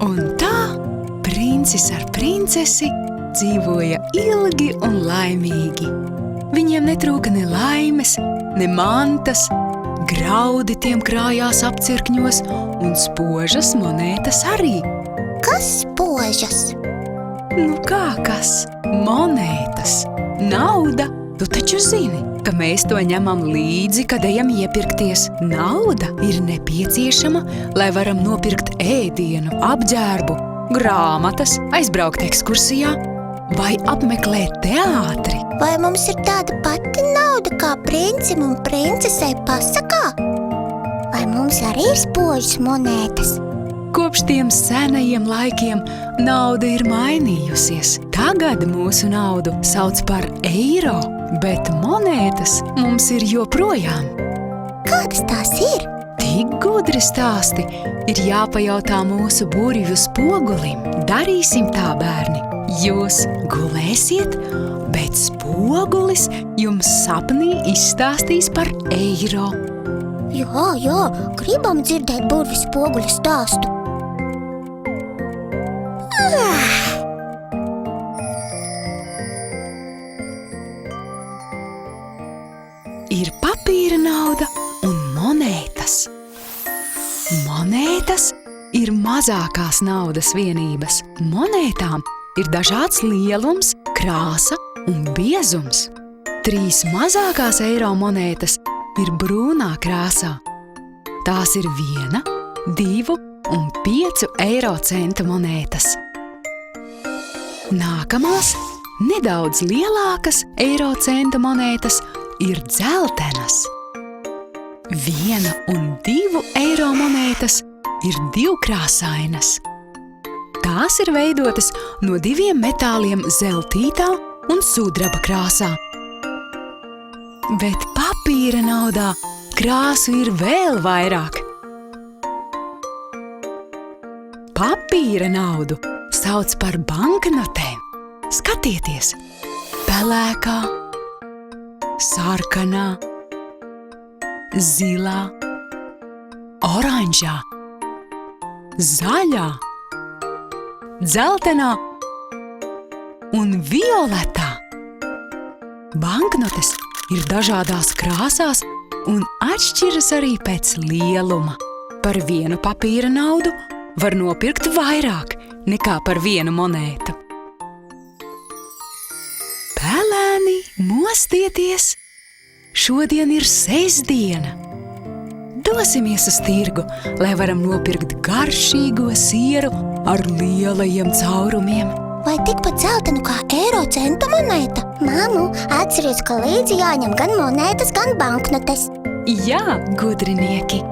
Un tā princis ar princesi dzīvoja ilgi un laimīgi. Viņiem netrūka ne laimes, ne mantas, graudi tiem krājās apcirkņos un spožas monētas arī. Kas spožas? Nu kā kas? Monētas, nauda. Tu taču zini, ka mēs to ņemam līdzi, kad ejam iepirkties. Nauda ir nepieciešama, lai varam nopirkt ēdienu, apģērbu, grāmatas, aizbraukt ekskursijā vai apmeklēt teātri. Vai mums ir tāda pati nauda kā princim un princesei pasakā? Vai mums arī ir spožas monētas? Kopš tiem senajiem laikiem nauda ir mainījusies. Tagad mūsu naudu sauc par eiro, bet monētas mums ir joprojām. Kādas tās ir? Tik gudri stāsti ir jāpajautā mūsu burvju spogulim. Darīsim tā, bērni. Jūs gulēsiet, bet spogulis jums sapnī izstāstīs par eiro. Jā, gribam dzirdēt burvju spoguļu stāstu. Ir papīra nauda un monētas. Monētas ir mazākās naudas vienības. Monētām ir dažāds lielums, krāsa un biezums. 3 mazākās eiro monētas ir brūnā krāsā. Tās ir 1, 2 un 5 eiro centu monētas. Nākamās, nedaudz lielākas eiro centu monētas ir dzeltenas. 1 un 2 eiro monētas ir divkrāsainas. Tās ir veidotas no 2 metāliem zeltītā un sudraba krāsā. Bet papīra naudā krāsu ir vēl vairāk. Papīra naudu sauc par banknotēm. Skatieties! Pelēkā, sarkanā, zilā, oranžā, zaļā, dzeltenā un violetā. Banknotes ir dažādās krāsās un atšķiras arī pēc lieluma. Par 1 papīra naudu var nopirkt vairāk nekā par 1 monētu. Pelēni, mostieties! Šodien ir sestdiena. Dosimies uz tirgu, lai varam nopirkt garšīgo sieru ar lielajiem caurumiem. Vai tikpat dzeltenu kā eiro centu monēta? Māmu, atceries, ka līdzi jāņem gan monētas, gan banknotes. Jā, gudrinieki!